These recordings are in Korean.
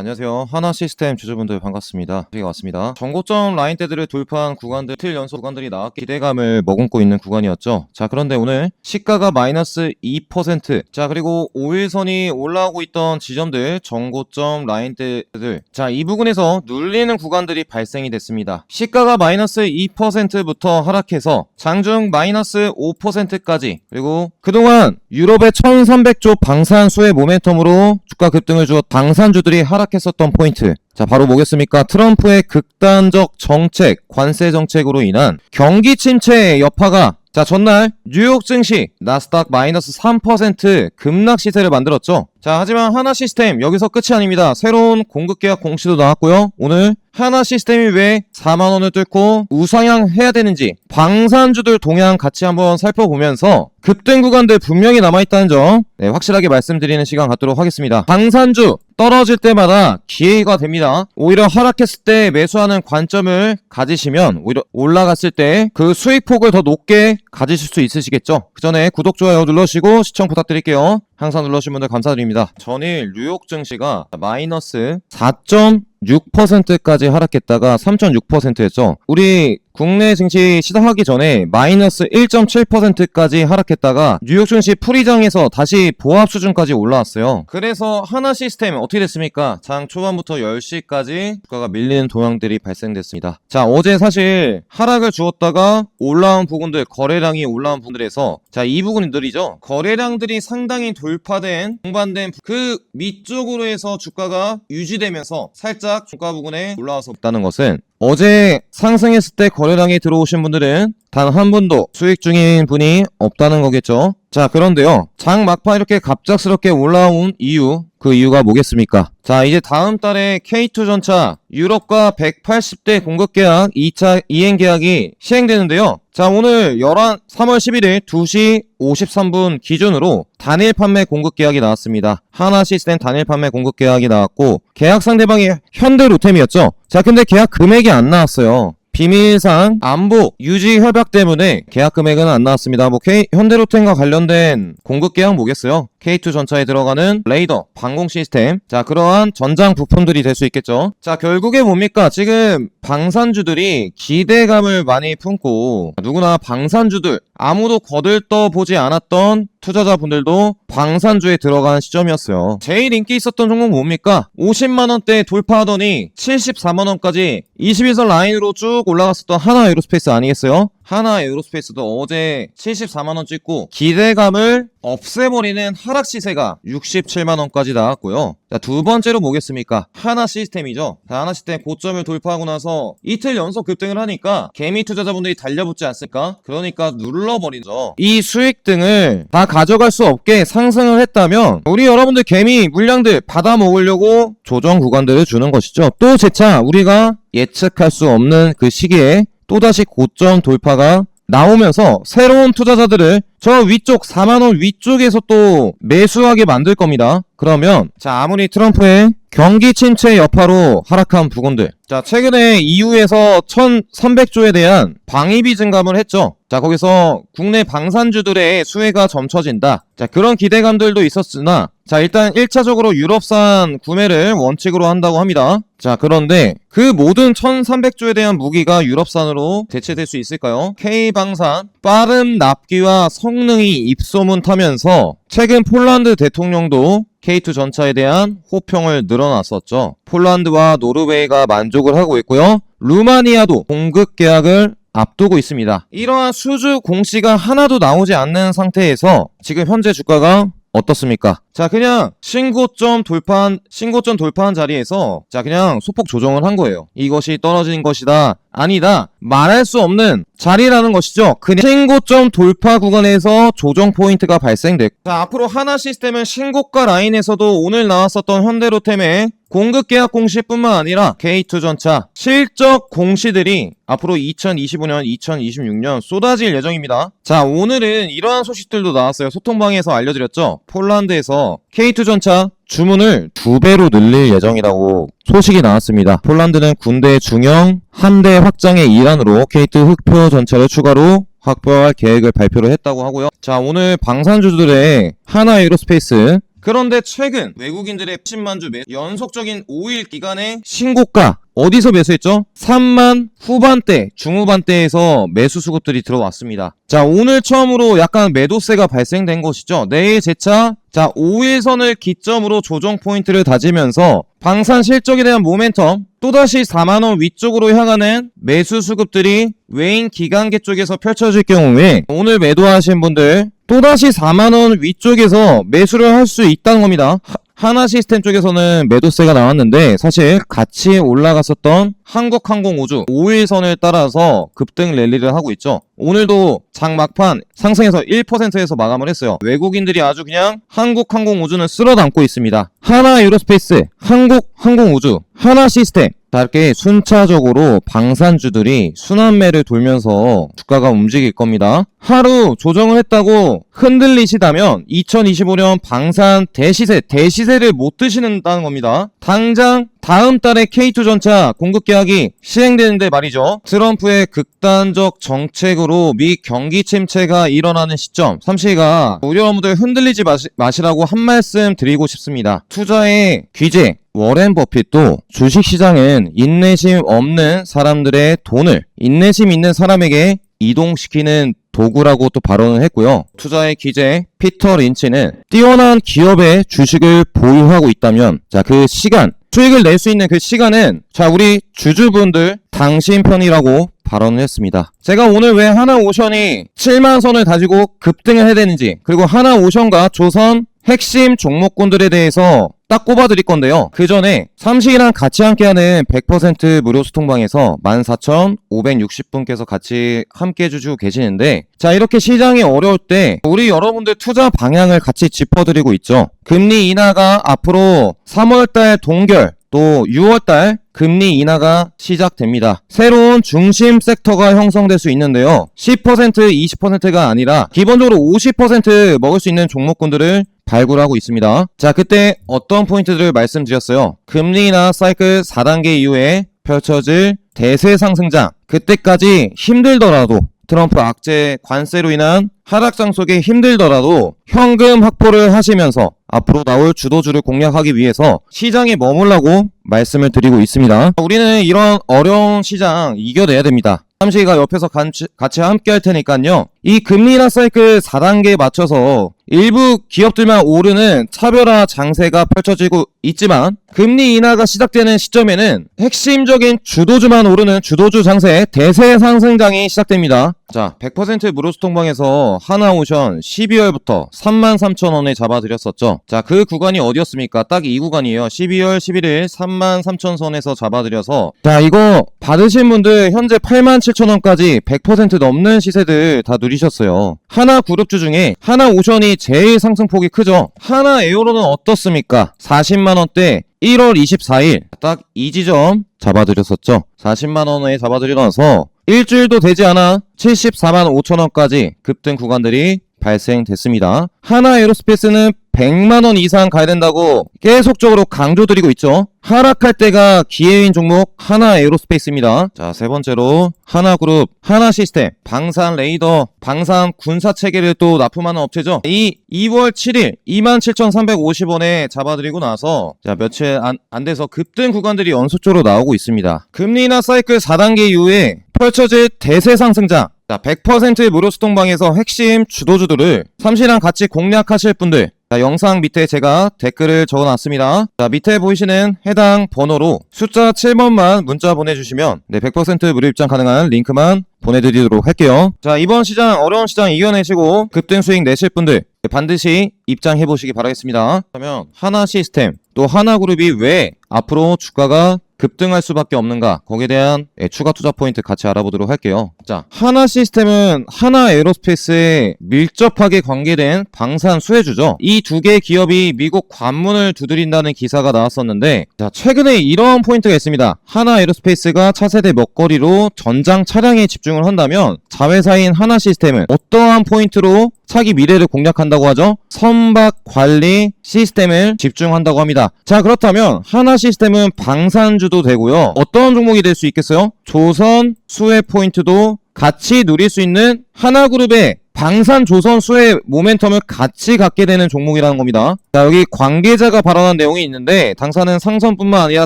안녕하세요. 하나시스템 주주분들 반갑습니다. 저희가 왔습니다. 전고점 라인대들을 돌파한 구간들, 이틀 연속 구간들이 나왔기 기대감을 머금고 있는 구간이었죠. 자, 그런데 오늘 시가가 마이너스 2%, 자, 그리고 5일선이 올라오고 있던 지점들, 전고점 라인대들, 자, 이 부분에서 눌리는 구간들이 발생이 됐습니다. 시가가 마이너스 2%부터 하락해서 장중 마이너스 5%까지, 그리고 그동안 유럽의 1300조 방산수의 모멘텀으로 주가 급등을 주었 방산주들이 하락했었던 포인트, 자, 바로 뭐겠습니까? 트럼프의 극단적 정책, 관세 정책으로 인한 경기 침체의 여파가, 자, 전날 뉴욕 증시 나스닥 마이너스 3% 급락 시세를 만들었죠. 자, 하지만 하나시스템 여기서 끝이 아닙니다. 새로운 공급계약 공시도 나왔고요. 오늘 하나시스템이 왜 4만원을 뚫고 우상향 해야 되는지 방산주들 동향 같이 한번 살펴보면서 급등 구간들 분명히 남아있다는 점, 네, 확실하게 말씀드리는 시간 갖도록 하겠습니다. 방산주 떨어질 때마다 기회가 됩니다. 오히려 하락했을 때 매수하는 관점을 가지시면 오히려 올라갔을 때 그 수익폭을 더 높게 가지실 수 있으시겠죠. 그 전에 구독, 좋아요 눌러주시고 시청 부탁드릴게요. 항상 눌러주신 분들 감사드립니다. 전일 뉴욕 증시가 마이너스 4.6%까지 하락했다가 3.6%였죠. 우리 국내 증시 시작하기 전에 마이너스 1.7%까지 하락했다가 뉴욕 증시 풀이장에서 다시 보합 수준까지 올라왔어요. 그래서 하나시스템 어떻게 됐습니까? 장 초반부터 10시까지 주가가 밀리는 동향들이 발생됐습니다. 자, 어제 사실 하락을 주었다가 올라온 부분들, 거래량이 올라온 부분들에서, 자, 이 부분들이죠. 거래량들이 상당히 돌파된, 동반된 그 밑쪽으로 해서 주가가 유지되면서 살짝 주가 부분에 올라와서 없다는 것은, 어제 상승했을 때 거래량이 들어오신 분들은 단 한 분도 수익 중인 분이 없다는 거겠죠. 자, 그런데요, 장 막판 이렇게 갑작스럽게 올라온 이유, 그 이유가 뭐겠습니까? 자, 이제 다음 달에 K2 전차 유럽과 180대 공급 계약 2차 이행 계약이 시행되는데요. 자, 오늘 3월 11일 2시 53분 기준으로 단일 판매 공급 계약이 나왔습니다. 하나시스템 단일 판매 공급 계약이 나왔고, 계약 상대방이 현대로템이었죠. 자, 근데 계약 금액이 안 나왔어요. 비밀상 안보 유지 협약 때문에 계약 금액은 안 나왔습니다. 현대로템과 관련된 공급 계약 뭐겠어요? K2 전차에 들어가는 레이더, 방공 시스템, 자, 그러한 전장 부품들이 될 수 있겠죠. 자, 결국에 뭡니까? 지금 방산주들이 기대감을 많이 품고, 누구나 방산주들, 아무도 거들떠 보지 않았던 투자자분들도 방산주에 들어가는 시점이었어요. 제일 인기 있었던 종목 뭡니까? 50만원대 돌파하더니 74만원까지 21선 라인으로 쭉 올라갔었던 하나에어로스페이스 아니겠어요? 하나에어로스페이스도 어제 74만원 찍고 기대감을 없애버리는 하락 시세가 67만원까지 나왔고요. 자, 두 번째로 뭐겠습니까? 하나시스템이죠. 자, 하나시스템 고점을 돌파하고 나서 이틀 연속 급등을 하니까 개미 투자자분들이 달려붙지 않습니까? 그러니까 눌러버리죠. 이 수익 등을 다 가져갈 수 없게 상승을 했다면 우리 여러분들 개미 물량들 받아 먹으려고 조정 구간들을 주는 것이죠. 또 재차 우리가 예측할 수 없는 그 시기에 또다시 고점 돌파가 나오면서 새로운 투자자들을 저 위쪽 4만원 위쪽에서 또 매수하게 만들 겁니다. 그러면, 자, 아무리 트럼프의 경기 침체 여파로 하락한 부분들, 자, 최근에 EU에서 1300조에 대한 방위비 증감을 했죠. 자, 거기서 국내 방산주들의 수혜가 점쳐진다. 자, 그런 기대감들도 있었으나, 자, 일단 1차적으로 유럽산 구매를 원칙으로 한다고 합니다. 자, 그런데 그 모든 1300조에 대한 무기가 유럽산으로 대체될 수 있을까요? K방산 빠른 납기와 성능이 입소문 타면서 최근 폴란드 대통령도 K2 전차에 대한 호평을 늘어놨었죠. 폴란드와 노르웨이가 만족을 하고 있고요. 루마니아도 공급 계약을 앞두고 있습니다. 이러한 수주 공시가 하나도 나오지 않는 상태에서 지금 현재 주가가 어떻습니까? 자, 그냥 신고점 돌파한 자리에서, 자, 그냥 소폭 조정을 한 거예요. 이것이 떨어진 것이다, 아니다, 말할 수 없는 자리라는 것이죠. 그냥 신고점 돌파 구간에서 조정 포인트가 발생됐고, 자, 앞으로 하나시스템은 신고가 라인에서도 오늘 나왔었던 현대로템의 공급 계약 공시뿐만 아니라 K2 전차 실적 공시들이 앞으로 2025년, 2026년 쏟아질 예정입니다. 자, 오늘은 이러한 소식들도 나왔어요. 소통방에서 알려드렸죠. 폴란드에서 K2 전차 주문을 2배로 늘릴 예정이라고 소식이 나왔습니다. 폴란드는 군대 중형 한대 확장의 일환으로 K2 흑표 전차를 추가로 확보할 계획을 발표를 했다고 하고요. 자, 오늘 방산주들의 하나에어로스페이스 그런데 최근 외국인들의 10만 주 연속적인 5일 기간의 신고가 어디서 매수했죠? 3만 후반대, 중후반대에서 매수 수급들이 들어왔습니다. 자, 오늘 처음으로 약간 매도세가 발생된 것이죠. 내일 재차 5일선을 기점으로 조정 포인트를 다지면서 방산 실적에 대한 모멘텀, 또다시 4만원 위쪽으로 향하는 매수 수급들이 외인 기관계 쪽에서 펼쳐질 경우에 오늘 매도하신 분들 또다시 4만원 위쪽에서 매수를 할 수 있다는 겁니다. 하나시스템 쪽에서는 매도세가 나왔는데 사실 같이 올라갔었던 한국항공우주 5일선을 따라서 급등 랠리를 하고 있죠. 오늘도 장 막판 상승해서 1%에서 마감을 했어요. 외국인들이 아주 그냥 한국항공우주는 쓸어담고 있습니다. 하나에어로스페이스, 한국항공우주, 하나시스템 다 이렇게 순차적으로 방산주들이 순환매를 돌면서 주가가 움직일 겁니다. 하루 조정을 했다고 흔들리시다면 2025년 방산 대시세를 못 드시는다는 겁니다. 당장 다음 달에 K2전차 공급 계약이 시행되는데 말이죠. 트럼프의 극단적 정책으로 미 경기 침체가 일어나는 시점, 삼시가 우리 여러분들 흔들리지 마시라고 한 말씀 드리고 싶습니다. 투자의 귀재 워렌 버핏도 주식시장은 인내심 없는 사람들의 돈을 인내심 있는 사람에게 이동시키는 도구라고 또 발언을 했고요. 투자의 기재 피터 린치는 뛰어난 기업의 주식을 보유하고 있다면 그 시간, 수익을 낼 수 있는 그 시간은 우리 주주분들 당신 편이라고 발언을 했습니다. 제가 오늘 왜 하나오션이 7만 선을 다지고 급등을 해야 되는지, 그리고 하나오션과 조선 핵심 종목군들에 대해서 딱 꼽아드릴 건데요. 그 전에 삼식이랑 같이 함께하는 100% 무료 소통방에서 14,560분께서 같이 함께 해주시고 계시는데, 이렇게 시장이 어려울 때 우리 여러분들 투자 방향을 같이 짚어드리고 있죠. 금리 인하가 앞으로 3월달 동결, 또 6월달 금리 인하가 시작됩니다. 새로운 중심 섹터가 형성될 수 있는데요. 10%, 20%가 아니라 기본적으로 50% 먹을 수 있는 종목군들을 발굴하고 있습니다. 그때 어떤 포인트들을 말씀드렸어요. 금리 인하 사이클 4단계 이후에 펼쳐질 대세 상승장, 그때까지 힘들더라도 트럼프 악재 관세로 인한 하락장 속에 힘들더라도 현금 확보를 하시면서 앞으로 나올 주도주를 공략하기 위해서 시장에 머물라고 말씀을 드리고 있습니다. 우리는 이런 어려운 시장 이겨내야 됩니다. 삼시가 옆에서 같이 함께 할 테니까요. 이 금리 인하 사이클 4단계에 맞춰서 일부 기업들만 오르는 차별화 장세가 펼쳐지고 있지만, 금리 인하가 시작되는 시점에는 핵심적인 주도주만 오르는 주도주 장세 대세 상승장이 시작됩니다. 100% 무료 소통방에서 하나오션 12월부터 33,000원에 잡아드렸었죠. 그 구간이 어디였습니까? 딱 이 구간이에요. 12월 11일 33,000선에서 잡아드려서 이거 받으신 분들 현재 87,000원까지 100% 넘는 시세들 다 누리셨어요. 하나그룹주 중에 하나오션이 제일 상승폭이 크죠. 하나에어로는 어떻습니까? 40만원대 1월 24일 딱 이 지점 잡아드렸었죠. 40만원에 잡아드리면서 일주일도 되지 않아 74만 5천원까지 급등 구간들이 발생됐습니다. 하나에어로스페이스는 100만원 이상 가야 된다고 계속적으로 강조드리고 있죠. 하락할 때가 기회인 종목 하나에어로스페이스입니다. 세 번째로 하나그룹, 하나시스템, 방산 레이더, 방산 군사체계를 또 납품하는 업체죠. 이 2월 7일 27,350원에 잡아드리고 나서 며칠 안 돼서 급등 구간들이 연속적으로 나오고 있습니다. 금리 인하 사이클 4단계 이후에 펼쳐질 대세 상승장, 100% 무료 소통방에서 핵심 주도주들을 삼시랑 같이 공략하실 분들, 영상 밑에 제가 댓글을 적어놨습니다. 밑에 보이시는 해당 번호로 숫자 7번만 문자 보내주시면 100% 무료 입장 가능한 링크만 보내드리도록 할게요. 이번 시장 어려운 시장 이겨내시고 급등 수익 내실 분들 반드시 입장해보시기 바라겠습니다. 그러면 하나시스템 또 하나그룹이 왜 앞으로 주가가 급등할 수밖에 없는가, 거기에 대한 추가 투자 포인트 같이 알아보도록 할게요. 하나시스템은 하나에어로스페이스에 밀접하게 관계된 방산 수혜주죠. 이 두 개의 기업이 미국 관문을 두드린다는 기사가 나왔었는데, 최근에 이런 포인트가 있습니다. 하나에어로스페이스가 차세대 먹거리로 전장 차량에 집중을 한다면 자회사인 하나시스템은 어떠한 포인트로 차기 미래를 공략한다고 하죠? 선박 관리 시스템을 집중한다고 합니다. 그렇다면 하나시스템은 방산주도 되고요. 어떤 종목이 될 수 있겠어요? 조선 수혜 포인트도 같이 누릴 수 있는 하나그룹의 방산 조선수의 모멘텀을 같이 갖게 되는 종목이라는 겁니다. 자, 여기 관계자가 발언한 내용이 있는데 당사는 상선뿐만 아니라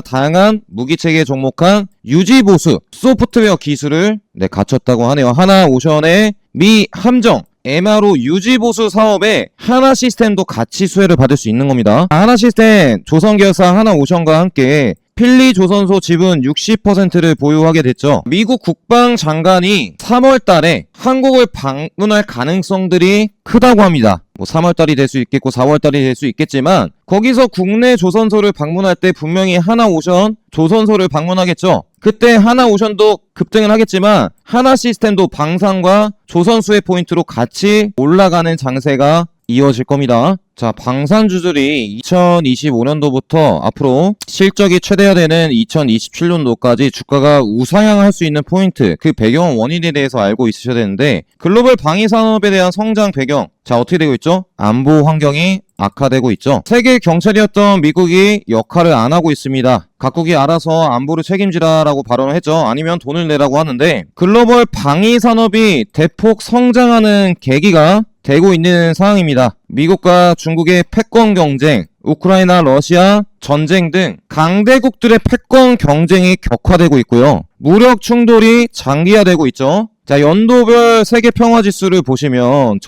다양한 무기체계에 접목한 유지보수 소프트웨어 기술을 갖췄다고 하네요. 하나오션의 미 함정 MRO 유지보수 사업에 하나시스템도 같이 수혜를 받을 수 있는 겁니다. 하나시스템 조선계열사 하나오션과 함께 필리조선소 지분 60%를 보유하게 됐죠. 미국 국방장관이 3월 달에 한국을 방문할 가능성들이 크다고 합니다. 3월 달이 될 수 있겠고 4월 달이 될 수 있겠지만 거기서 국내 조선소를 방문할 때 분명히 하나오션 조선소를 방문하겠죠. 그때 하나오션도 급등을 하겠지만 하나시스템도 방산과 조선수의 포인트로 같이 올라가는 장세가 이어질 겁니다. 자, 방산주들이 2025년도부터 앞으로 실적이 최대화되는 2027년도까지 주가가 우상향할 수 있는 포인트, 그 배경 원인에 대해서 알고 있으셔야 되는데 글로벌 방위산업에 대한 성장 배경, 자 어떻게 되고 있죠? 안보 환경이 악화되고 있죠. 세계 경찰이었던 미국이 역할을 안 하고 있습니다. 각국이 알아서 안보를 책임지라라고 발언을 했죠. 아니면 돈을 내라고 하는데 글로벌 방위산업이 대폭 성장하는 계기가 되고 있는 상황입니다. 미국과 중국의 패권 경쟁, 우크라이나, 러시아 전쟁 등 강대국들의 패권 경쟁이 격화되고 있고요. 무력 충돌이 장기화되고 있죠. 자, 연도별 세계 평화지수를 보시면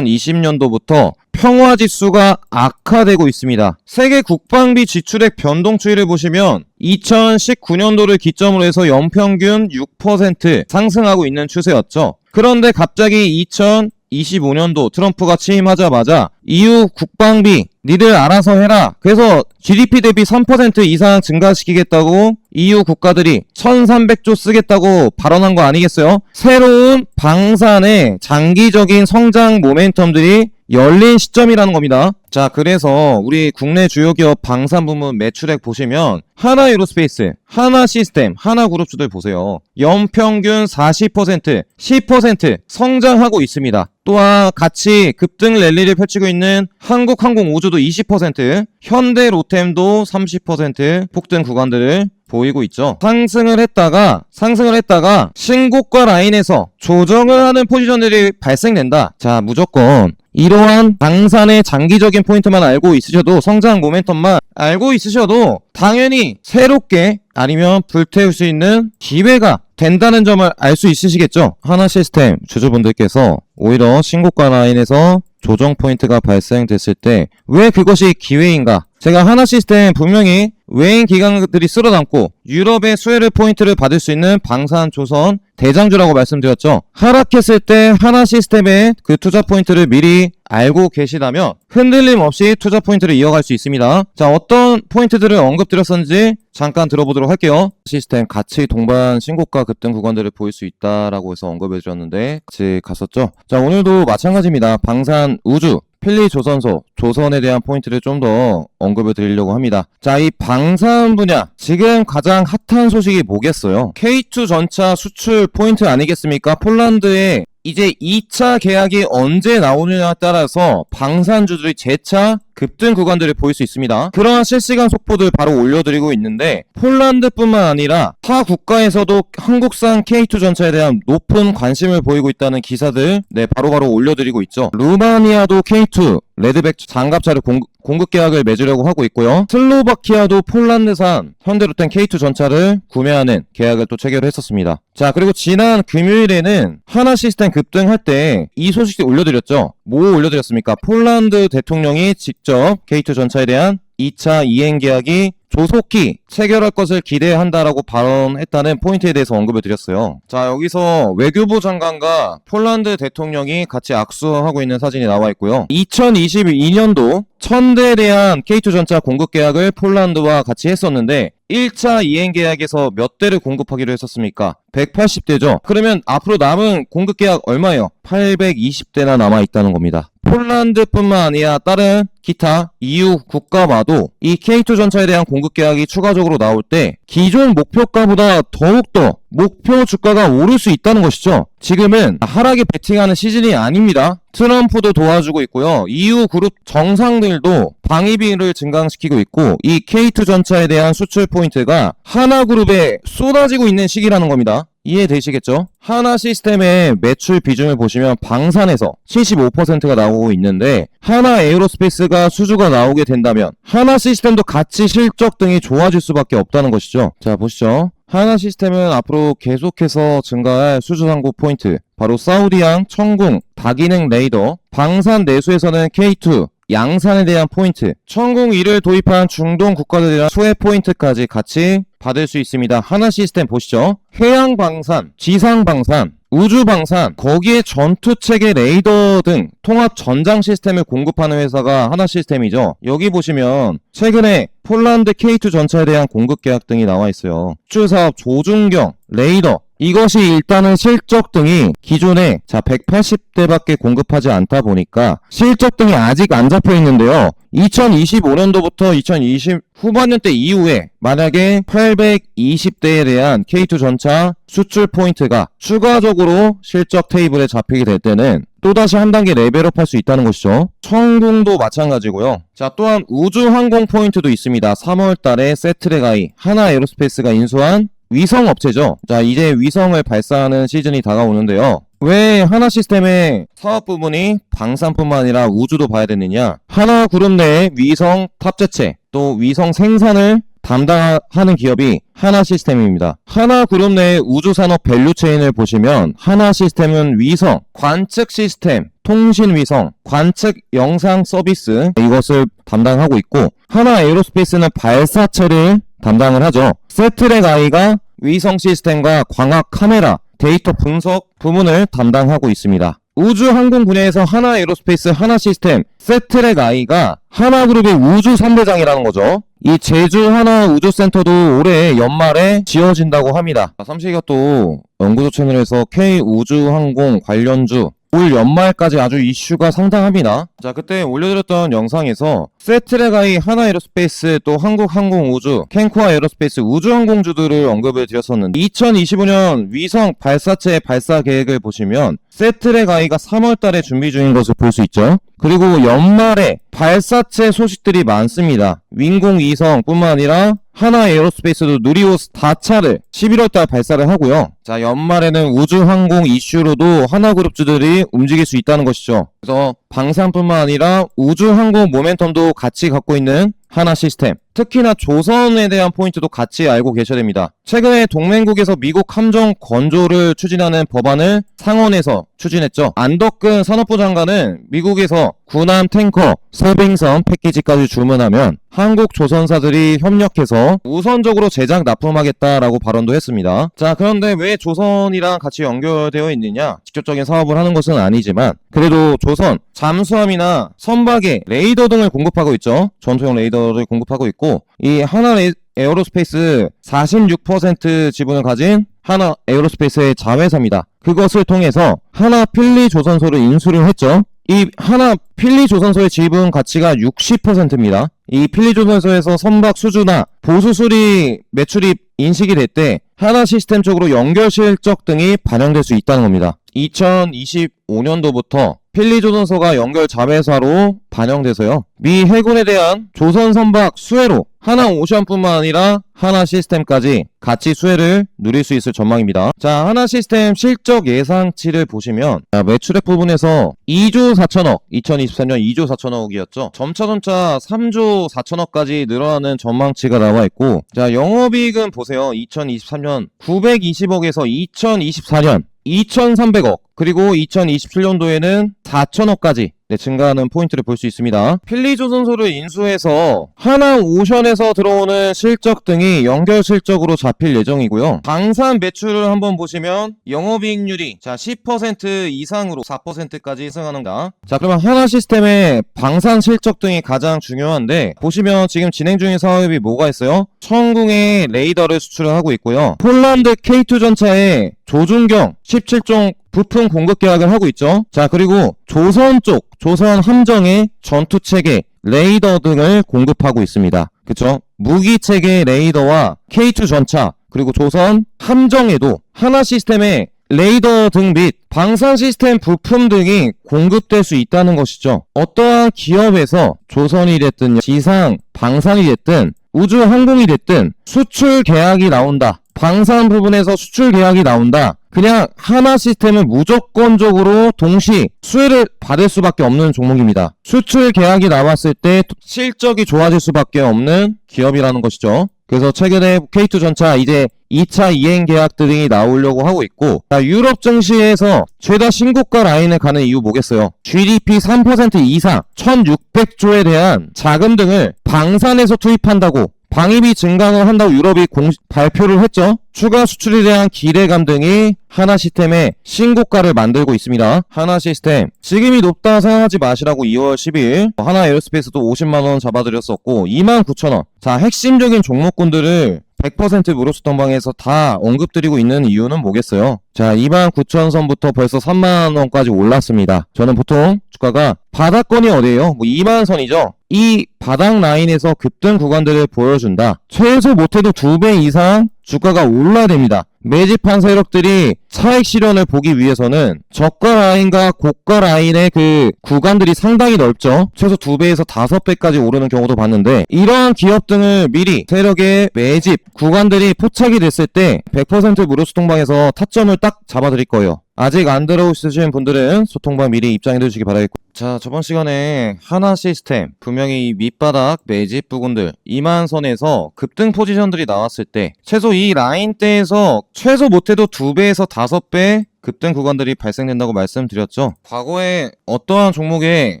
2020년도부터 평화지수가 악화되고 있습니다. 세계 국방비 지출액 변동 추이를 보시면 2019년도를 기점으로 해서 연평균 6% 상승하고 있는 추세였죠. 그런데 갑자기 2025년도 트럼프가 취임하자마자 EU 국방비 니들 알아서 해라. 그래서 GDP 대비 3% 이상 증가시키겠다고 EU 국가들이 1300조 쓰겠다고 발언한 거 아니겠어요? 새로운 방산의 장기적인 성장 모멘텀들이 열린 시점이라는 겁니다. 자, 그래서 우리 국내 주요 기업 방산 부문 매출액 보시면 하나에로스페이스, 하나시스템, 하나그룹주들 보세요. 연평균 40%, 10% 성장하고 있습니다. 또한 같이 급등 랠리를 펼치고 있는 한국항공우주도 20%, 현대로템도 30% 폭등 구간들을 보이고 있죠. 상승을 했다가 신고가 라인에서 조정을 하는 포지션들이 발생된다. 자, 무조건 이러한 방산의 장기적인 포인트만 알고 있으셔도, 성장 모멘텀만 알고 있으셔도 당연히 새롭게 아니면 불태울 수 있는 기회가 된다는 점을 알 수 있으시겠죠. 하나시스템 주주분들께서 오히려 신고가 라인에서 조정 포인트가 발생됐을 때 왜 그것이 기회인가? 제가 하나시스템 분명히 외인 기관들이 쓸어담고 유럽의 수혜를 포인트를 받을 수 있는 방산조선 대장주라고 말씀드렸죠. 하락했을 때 하나시스템의 그 투자 포인트를 미리 알고 계시다면 흔들림 없이 투자 포인트를 이어갈 수 있습니다. 자, 어떤 포인트들을 언급드렸었는지 잠깐 들어보도록 할게요. 시스템 같이 동반 신고가 급등 구간들을 보일 수 있다라고 해서 언급해드렸는데 같이 갔었죠. 자, 오늘도 마찬가지입니다. 방산 우주 필리조선소, 조선에 대한 포인트를 좀 더 언급을 드리려고 합니다. 자, 이 방산 분야 지금 가장 핫한 소식이 뭐겠어요? K2 전차 수출 포인트 아니겠습니까? 폴란드에 이제 2차 계약이 언제 나오느냐에 따라서 방산주들이 재차 급등 구간들을 보일 수 있습니다. 그러한 실시간 속보들 바로 올려드리고 있는데 폴란드뿐만 아니라 타 국가에서도 한국산 K2 전차에 대한 높은 관심을 보이고 있다는 기사들 바로바로 올려드리고 있죠. 루마니아도 K2 레드백 장갑차를 공급 계약을 맺으려고 하고 있고요. 슬로바키아도 폴란드산 현대로템 K2 전차를 구매하는 계약을 또 체결을 했었습니다. 자, 그리고 지난 금요일에는 하나시스템 급등할 때 이 소식도 올려드렸죠. 뭐 올려드렸습니까? 폴란드 대통령이 직접 K2 전차에 대한 2차 이행 계약이 조속히 체결할 것을 기대한다라고 발언했다는 포인트에 대해서 언급을 드렸어요. 자, 여기서 외교부 장관과 폴란드 대통령이 같이 악수하고 있는 사진이 나와 있고요. 2022년도 1000대에 대한 K2 전차 공급 계약을 폴란드와 같이 했었는데 1차 이행 계약에서 몇 대를 공급하기로 했었습니까? 180대죠. 그러면 앞으로 남은 공급 계약 얼마예요? 820대나 남아 있다는 겁니다. 폴란드뿐만 아니라 다른 기타 EU 국가마도 이 K2 전차에 대한 공급 계약이 추가적으로 나올 때 기존 목표가보다 더욱더 목표 주가가 오를 수 있다는 것이죠. 지금은 하락에 베팅하는 시즌이 아닙니다. 트럼프도 도와주고 있고요. EU 그룹 정상들도 방위비를 증강시키고 있고 이 K2 전차에 대한 수출 포인트가 하나그룹에 쏟아지고 있는 시기라는 겁니다. 이해되시겠죠? 하나 시스템의 매출 비중을 보시면 방산에서 75%가 나오고 있는데 하나 에어로스페이스가 수주가 나오게 된다면 하나 시스템도 같이 실적 등이 좋아질 수밖에 없다는 것이죠. 자, 보시죠. 하나 시스템은 앞으로 계속해서 증가할 수주 상고 포인트, 바로 사우디항, 청궁, 다기능 레이더, 방산 내수에서는 K2, 양산에 대한 포인트, 청궁 2를 도입한 중동 국가들에 대한 수혜 포인트까지 같이 받을 수 있습니다. 하나 시스템 보시죠. 해양 방산, 지상 방산, 우주 방산, 거기에 전투체계 레이더 등 통합 전장 시스템을 공급하는 회사가 하나 시스템이죠. 여기 보시면 최근에 폴란드 K2 전차에 대한 공급 계약 등이 나와 있어요. 수주사업 조준경, 레이더, 이것이 일단은 실적 등이 기존에 180대밖에 공급하지 않다 보니까 실적 등이 아직 안 잡혀 있는데요. 2025년도부터 2020 후반년 때 이후에 만약에 820대에 대한 K2 전차 수출 포인트가 추가적으로 실적 테이블에 잡히게 될 때는 또다시 한 단계 레벨업 할 수 있다는 것이죠. 청궁도 마찬가지고요. 자, 또한 우주 항공 포인트도 있습니다. 3월 달에 세트레가이, 하나 에어로스페이스가 인수한 위성 업체죠. 자, 이제 위성을 발사하는 시즌이 다가오는데요. 왜 하나 시스템의 사업 부분이 방산뿐만 아니라 우주도 봐야 되느냐? 하나 그룹 내의 위성 탑재체, 또 위성 생산을 담당하는 기업이 하나 시스템입니다. 하나 그룹 내의 우주산업 밸류체인을 보시면 하나 시스템은 위성, 관측 시스템, 통신 위성, 관측 영상 서비스 이것을 담당하고 있고 하나 에어로스페이스는 발사체를 담당을 하죠. 세트랙아이가 위성 시스템과 광학 카메라, 데이터 분석 부문을 담당하고 있습니다. 우주 항공 분야에서 하나 에어로스페이스, 하나 시스템, 세트랙아이가 하나그룹의 우주 3대장이라는 거죠. 이 제주 하나 우주센터도 올해 연말에 지어진다고 합니다. 삼식이가 또 연구소 채널에서 K 우주항공 관련주 올 연말까지 아주 이슈가 상당합니다. 자, 그때 올려드렸던 영상에서 세트랙아이, 하나 에어로스페이스, 또 한국항공우주, 캔코아 에어로스페이스 우주항공주들을 언급을 드렸었는데 2025년 위성 발사체 발사 계획을 보시면 세트랙아이가 3월달에 준비 중인 것을 볼 수 있죠. 그리고 연말에 발사체 소식들이 많습니다. 윙공 2성 뿐만 아니라 하나 에어로스페이스도 누리호스 4차를 11월달 발사를 하고요. 자, 연말에는 우주항공 이슈로도 하나그룹주들이 움직일 수 있다는 것이죠. 그래서 방산뿐만 아니라 우주항공 모멘텀도 같이 갖고 있는 하나 시스템, 특히나 조선에 대한 포인트도 같이 알고 계셔야 됩니다. 최근에 동맹국에서 미국 함정 건조를 추진하는 법안을 상원에서 추진했죠. 안덕근 산업부 장관은 미국에서 군함 탱커 서빙선 패키지까지 주문하면 한국 조선사들이 협력해서 우선적으로 제작 납품하겠다라고 발언도 했습니다. 자, 그런데 왜 조선이랑 같이 연결되어 있느냐? 직접적인 사업을 하는 것은 아니지만 그래도 조선 잠수함이나 선박에 레이더 등을 공급하고 있죠. 전투용 레이더를 공급하고 있고 이 하나 에어로스페이스 46% 지분을 가진 하나 에어로스페이스의 자회사입니다. 그것을 통해서 하나 필리조선소를 인수를 했죠. 이 하나 필리조선소의 지분 가치가 60%입니다. 이 필리조선소에서 선박 수주나 보수 수리 매출이 인식이 될 때 하나 시스템 쪽으로 연결 실적 등이 반영될 수 있다는 겁니다. 2025년도부터 필리조선소가 연결 자회사로 반영돼서요. 미 해군에 대한 조선 선박 수혜로 하나 오션뿐만 아니라 하나 시스템까지 같이 수혜를 누릴 수 있을 전망입니다. 자, 하나 시스템 실적 예상치를 보시면 매출액 부분에서 2조 4천억, 2023년 2조 4천억이었죠. 점차 3조 4천억까지 늘어나는 전망치가 나와 있고, 자, 영업이익은 보세요. 2023년 920억에서 2024년 2,300억, 그리고 2027년도에는 4천억까지 증가하는 포인트를 볼 수 있습니다. 필리조선소를 인수해서 하나 오션에서 들어오는 실적 등이 연결 실적으로 잡힐 예정이고요. 방산 매출을 한번 보시면 영업이익률이 10% 이상으로 4%까지 상승하는가. 자, 그러면 하나 시스템의 방산 실적 등이 가장 중요한데 보시면 지금 진행 중인 사업이 뭐가 있어요? 청궁에 레이더를 수출을 하고 있고요. 폴란드 K2 전차에 조준경 17종 부품 공급 계약을 하고 있죠. 자, 그리고 조선 쪽, 조선 함정에 전투체계, 레이더 등을 공급하고 있습니다. 그쵸? 무기체계 레이더와 K2 전차, 그리고 조선 함정에도 하나 시스템의 레이더 등 및 방산 시스템 부품 등이 공급될 수 있다는 것이죠. 어떠한 기업에서 조선이 됐든 지상, 방산이 됐든 우주 항공이 됐든 수출 계약이 나온다. 방산 부분에서 수출 계약이 나온다. 그냥 하나 시스템은 무조건적으로 동시 수혜를 받을 수밖에 없는 종목입니다. 수출 계약이 나왔을 때 실적이 좋아질 수밖에 없는 기업이라는 것이죠. 그래서 최근에 K2 전차 이제 2차 이행 계약들이 나오려고 하고 있고, 유럽 증시에서 최다 신고가 라인을 가는 이유 뭐겠어요? GDP 3% 이상 1600조에 대한 자금 등을 방산에서 투입한다고, 방위비 증강을 한다고 유럽이 발표를 했죠. 추가 수출에 대한 기대감 등이 하나 시스템의 신고가를 만들고 있습니다. 하나 시스템 지금이 높다 생각하지 마시라고 2월 10일 하나 에어스페이스도 50만원 잡아드렸었고 29,000원. 자, 핵심적인 종목군들을 100% 무료수 던방에서 다 언급드리고 있는 이유는 뭐겠어요? 자, 29,000선부터 벌써 3만원까지 올랐습니다. 저는 보통 주가가 바닥권이 어디예요? 2만선이죠. 이 바닥 라인에서 급등 구간들을 보여준다. 최소 못해도 2배 이상 주가가 올라야 됩니다. 매집한 세력들이 차익 실현을 보기 위해서는 저가 라인과 고가 라인의 그 구간들이 상당히 넓죠. 최소 2배에서 5배까지 오르는 경우도 봤는데, 이러한 기업 등을 미리 세력의 매집 구간들이 포착이 됐을 때 100% 무료수 통방에서 타점을 딱 잡아드릴 거예요. 아직 안 들어오시는 분들은 소통방 미리 입장해 두시기 바라겠고, 자, 저번 시간에 하나 시스템 분명히 이 밑바닥 매집 부분들 2만선에서 급등 포지션들이 나왔을 때 최소 이 라인대에서 최소 못해도 2배에서 5배 급등 구간들이 발생된다고 말씀드렸죠. 과거에 어떠한 종목에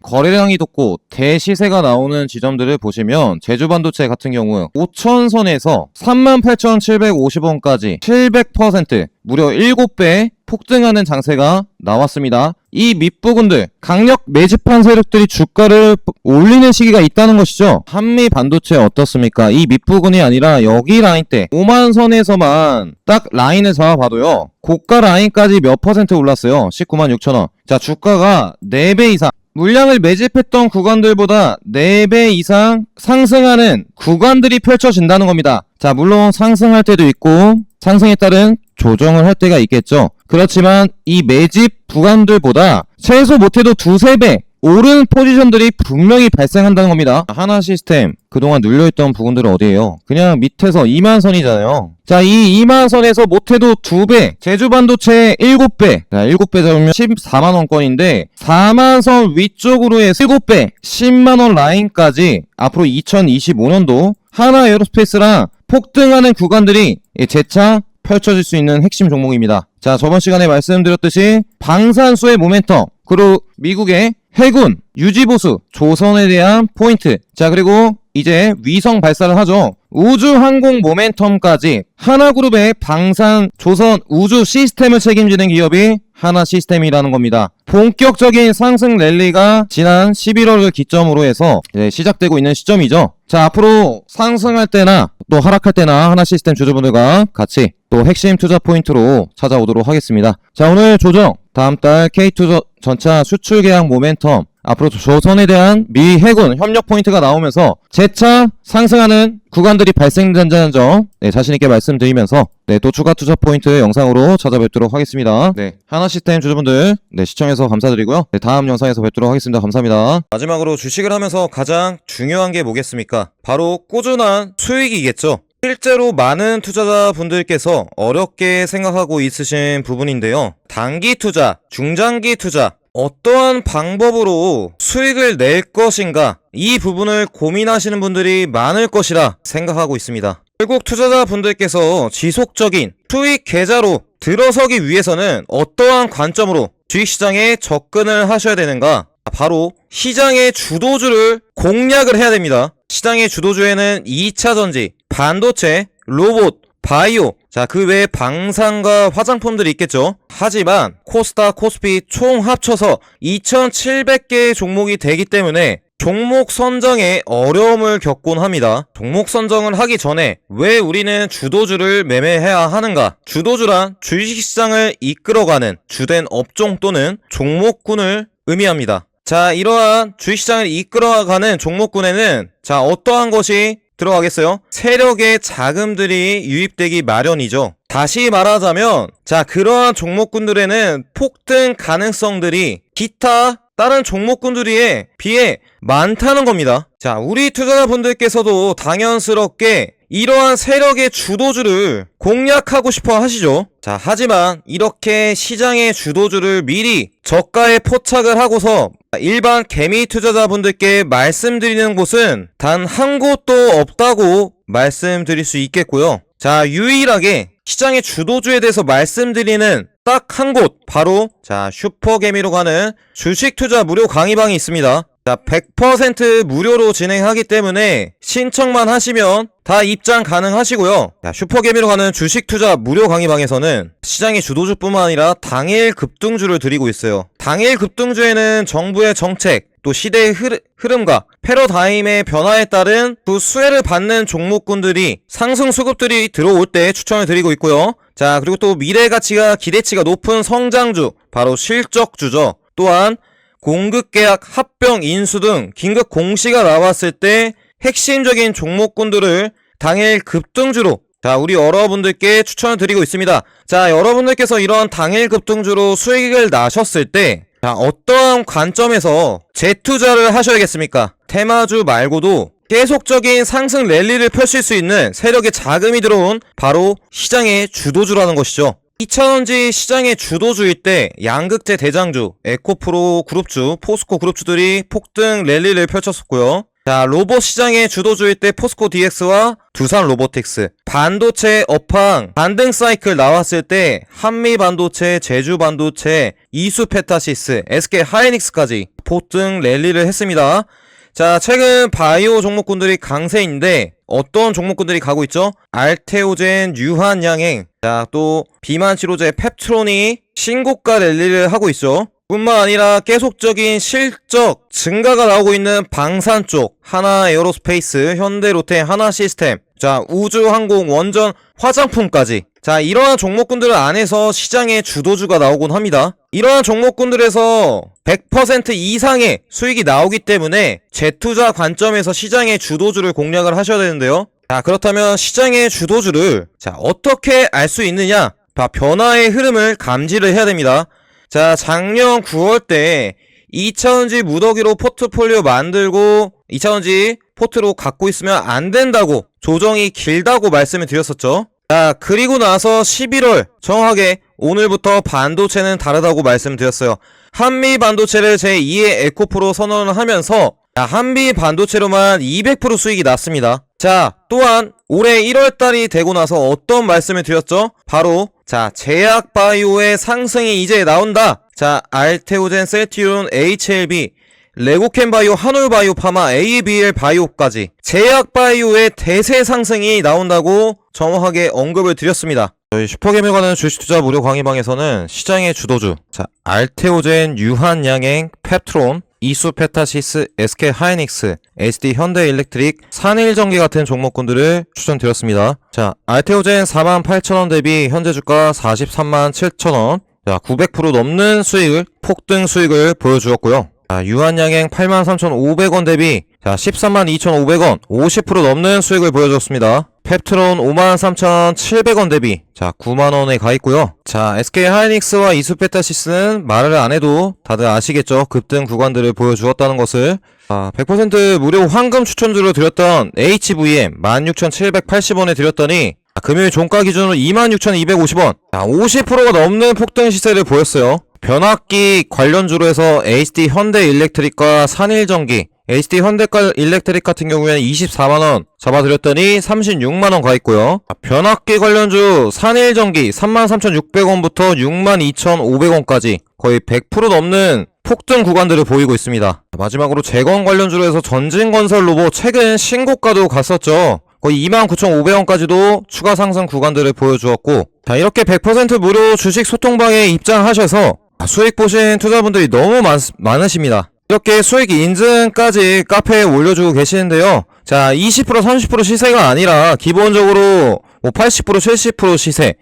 거래량이 높고 대시세가 나오는 지점들을 보시면 제주반도체 같은 경우 5천선에서 38,750원까지 700% 무려 7배 폭등하는 장세가 나왔습니다. 이 밑부분들 강력 매집한 세력들이 주가를 올리는 시기가 있다는 것이죠. 한미 반도체 어떻습니까? 이 밑부분이 아니라 여기 라인대 5만선에서만 딱 라인을 잡아봐도요, 고가 라인까지 몇 퍼센트 올랐어요. 196,000원. 자, 주가가 4배 이상, 물량을 매집했던 구간들보다 4배 이상 상승하는 구간들이 펼쳐진다는 겁니다. 자, 물론 상승할 때도 있고 상승에 따른 조정을 할 때가 있겠죠. 그렇지만 이 매집 구간들보다 최소 못해도 2~3배 오른 포지션들이 분명히 발생한다는 겁니다. 하나 시스템 그동안 눌려있던 부분들은 어디예요? 그냥 밑에서 2만선이잖아요. 자, 이 2만선에서 못해도 2배, 제주반도체 7배, 자, 7배 잡으면 14만원권인데 4만선 위쪽으로 해서 7배 10만원 라인까지 앞으로 2025년도 하나 에어로스페이스랑 폭등하는 구간들이 재차 펼쳐질 수 있는 핵심 종목입니다. 자, 저번 시간에 말씀드렸듯이 방산수의 모멘텀, 그리고 미국의 해군, 유지보수, 조선에 대한 포인트, 자, 그리고 이제 위성 발사를 하죠. 우주항공 모멘텀까지 하나그룹의 방산, 조선, 우주 시스템을 책임지는 기업이 하나 시스템이라는 겁니다. 본격적인 상승 랠리가 지난 11월을 기점으로 해서 시작되고 있는 시점이죠. 자, 앞으로 상승할 때나 또 하락할 때나 하나 시스템 주주분들과 같이 또 핵심 투자 포인트로 찾아오도록 하겠습니다. 자, 오늘 조정, 다음 달 K2 전차 수출 계약 모멘텀, 앞으로 조선에 대한 미 해군 협력 포인트가 나오면서 재차 상승하는 구간들이 발생된다는 점 자신있게 말씀드리면서 또 추가 투자 포인트 영상으로 찾아뵙도록 하겠습니다. 하나 시스템 주주분들 시청해서 감사드리고요. 다음 영상에서 뵙도록 하겠습니다. 감사합니다. 마지막으로 주식을 하면서 가장 중요한 게 뭐겠습니까? 바로 꾸준한 수익이겠죠. 실제로 많은 투자자분들께서 어렵게 생각하고 있으신 부분인데요. 단기 투자, 중장기 투자, 어떠한 방법으로 수익을 낼 것인가, 이 부분을 고민하시는 분들이 많을 것이라 생각하고 있습니다. 결국 투자자분들께서 지속적인 수익 계좌로 들어서기 위해서는 어떠한 관점으로 주식시장에 접근을 하셔야 되는가? 바로 시장의 주도주를 공략을 해야 됩니다. 시장의 주도주에는 2차전지, 반도체, 로봇, 바이오, 자, 그 외에 방산과 화장품들이 있겠죠. 하지만 코스닥, 코스피 총 합쳐서 2,700개의 종목이 되기 때문에 종목 선정에 어려움을 겪곤 합니다. 종목 선정을 하기 전에 왜 우리는 주도주를 매매해야 하는가? 주도주란 주식시장을 이끌어가는 주된 업종 또는 종목군을 의미합니다. 자, 이러한 주식시장을 이끌어가는 종목군에는 자, 어떠한 것이 들어가겠어요? 세력의 자금들이 유입되기 마련이죠. 다시 말하자면 자, 그러한 종목군들에는 폭등 가능성들이 기타 다른 종목군들에 비해 많다는 겁니다. 자, 우리 투자자분들께서도 당연스럽게 이러한 세력의 주도주를 공략하고 싶어 하시죠. 자, 하지만 이렇게 시장의 주도주를 미리 저가에 포착을 하고서 일반 개미 투자자분들께 말씀드리는 곳은 단 한 곳도 없다고 말씀드릴 수 있겠고요. 자, 유일하게 시장의 주도주에 대해서 말씀드리는 딱 한 곳, 바로 자, 슈퍼개미로 가는 주식 투자 무료 강의방이 있습니다. 자, 100% 무료로 진행하기 때문에 신청만 하시면 다 입장 가능하시고요. 자, 슈퍼개미로 가는 주식 투자 무료 강의방에서는 시장의 주도주뿐만 아니라 당일 급등주를 드리고 있어요. 당일 급등주에는 정부의 정책, 또 시대의 흐름과 패러다임의 변화에 따른 그 수혜를 받는 종목군들이 상승 수급들이 들어올 때 추천을 드리고 있고요. 자, 그리고 또 미래가치가 기대치가 높은 성장주, 바로 실적주죠. 또한 공급계약, 합병, 인수 등 긴급 공시가 나왔을 때 핵심적인 종목군들을 당일 급등주로 자, 우리 여러분들께 추천을 드리고 있습니다. 자, 여러분들께서 이런 당일 급등주로 수익을 나셨을 때 자, 어떠한 관점에서 재투자를 하셔야겠습니까? 테마주 말고도 계속적인 상승 랠리를 펼칠 수 있는 세력의 자금이 들어온 바로 시장의 주도주라는 것이죠. 2000원지 시장의 주도주일 때 양극재 대장주, 에코프로 그룹주, 포스코 그룹주들이 폭등 랠리를 펼쳤었고요. 자, 로봇 시장의 주도주일 때 포스코 DX와 두산 로보틱스, 반도체 업황 반등 사이클 나왔을 때 한미 반도체, 제주 반도체, 이수 페타시스, SK 하이닉스까지 폭등 랠리를 했습니다. 자, 최근 바이오 종목군들이 강세인데 어떤 종목군들이 가고 있죠? 알테오젠, 유한양행, 자, 또 비만 치료제 펩트론이 신고가 랠리를 하고 있죠. 뿐만 아니라 계속적인 실적 증가가 나오고 있는 방산 쪽, 하나 에어로스페이스, 현대로템, 하나시스템, 자, 우주항공, 원전, 화장품까지. 자, 이러한 종목군들 안에서 시장의 주도주가 나오곤 합니다. 이러한 종목군들에서 100% 이상의 수익이 나오기 때문에 재투자 관점에서 시장의 주도주를 공략을 하셔야 되는데요. 자, 그렇다면 시장의 주도주를 자, 어떻게 알 수 있느냐? 변화의 흐름을 감지를 해야 됩니다. 자, 작년 9월 때 2000원지 무더기로 포트폴리오 만들고 2000원지 포트로 갖고 있으면 안 된다고, 조정이 길다고 말씀을 드렸었죠. 자, 그리고 나서 11월 정확하게 오늘부터 반도체는 다르다고 말씀드렸어요. 한미 반도체를 제2의 에코프로 선언을 하면서 한미 반도체로만 200% 수익이 났습니다. 자, 또한 올해 1월달이 되고 나서 어떤 말씀을 드렸죠? 바로 자, 제약바이오의 상승이 이제 나온다. 자, 알테오젠, 셀티온, HLB, 레고캠바이오, 한올바이오 파마, ABL 바이오까지 제약바이오의 대세 상승이 나온다고 정확하게 언급을 드렸습니다. 저희 슈퍼개미로 가는 주식투자 무료 강의방에서는 시장의 주도주, 자, 알테오젠, 유한양행, 펩트론, 이수페타시스, SK 하이닉스, SD 현대일렉트릭, 산일전기 같은 종목군들을 추천드렸습니다. 자, 알테오젠 48,000원 대비 현재 주가 437,000원, 자, 900% 넘는 수익을, 폭등 수익을 보여주었고요. 자, 유한양행 83,500원 대비 자, 132,500원, 50% 넘는 수익을 보여줬습니다. 펩트론 53,700원 대비 자, 9만원에 가있고요. 자, SK 하이닉스와 이수페타시스는 말을 안해도 다들 아시겠죠? 급등 구간들을 보여주었다는 것을. 100% 무료 황금 추천주로 드렸던 HVM 16,780원에 드렸더니 금요일 종가 기준으로 26,250원, 자, 50%가 넘는 폭등 시세를 보였어요. 변압기 관련주로 해서 HD 현대일렉트릭과 산일전기, HD 현대일렉트릭 같은 경우에는 24만원 잡아드렸더니 36만원 가있고요. 변압기 관련주 산일전기 33,600원부터 62,500원까지 거의 100% 넘는 폭등 구간들을 보이고 있습니다. 마지막으로 재건 관련주로 해서 전진건설 로봇 최근 신고가도 갔었죠. 거의 29,500원까지도 추가 상승 구간들을 보여주었고, 자, 이렇게 100% 무료 주식 소통방에 입장하셔서 수익 보신 투자분들이 너무 많으십니다. 이렇게 수익 인증까지 카페에 올려주고 계시는데요. 자, 20% 30% 시세가 아니라 기본적으로 80% 70% 시세,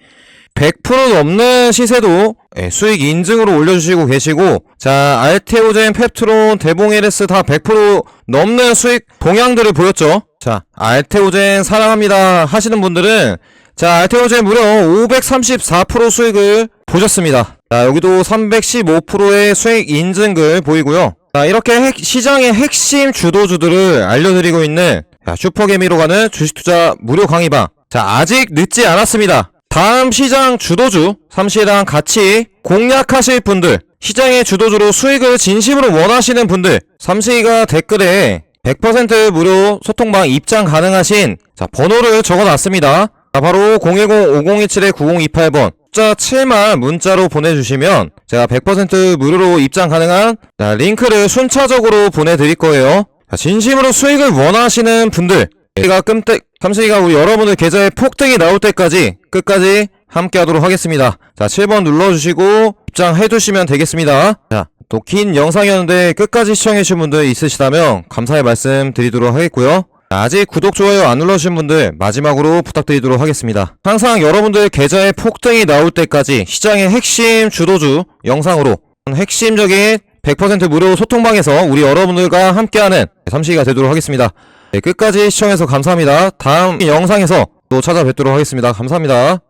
100% 넘는 시세도 수익 인증으로 올려주시고 계시고, 자, 알테오젠, 펩트론, 대봉 LS 다 100% 넘는 수익 동향들을 보였죠. 자, 알테오젠 사랑합니다 하시는 분들은 자, 알테오젠 무려 534% 수익을 보셨습니다. 자, 여기도 315%의 수익 인증글 보이고요. 자, 이렇게 시장의 핵심 주도주들을 알려드리고 있는 슈퍼개미로 가는 주식투자 무료 강의방. 자, 아직 늦지 않았습니다. 다음 시장 주도주, 삼시랑 같이 공략하실 분들, 시장의 주도주로 수익을 진심으로 원하시는 분들, 삼시가 댓글에 100% 무료 소통방 입장 가능하신 번호를 적어놨습니다. 바로 010-5027-9028번 숫자 7만 문자로 보내주시면 제가 100% 무료로 입장 가능한 링크를 순차적으로 보내드릴 거예요. 진심으로 수익을 원하시는 분들, 삼식이가 우리 여러분들 계좌에 폭등이 나올 때까지 끝까지 함께 하도록 하겠습니다. 자, 7번 눌러주시고 입장해두시면 되겠습니다. 자, 또 긴 영상이었는데 끝까지 시청해주신 분들 있으시다면 감사의 말씀 드리도록 하겠고요. 아직 구독, 좋아요 안 눌러주신 분들 마지막으로 부탁드리도록 하겠습니다. 항상 여러분들 계좌에 폭등이 나올 때까지 시장의 핵심 주도주 영상으로 핵심적인 100% 무료 소통방에서 우리 여러분들과 함께하는 삼식이가 되도록 하겠습니다. 네, 끝까지 시청해서 감사합니다. 다음 영상에서 또 찾아뵙도록 하겠습니다. 감사합니다.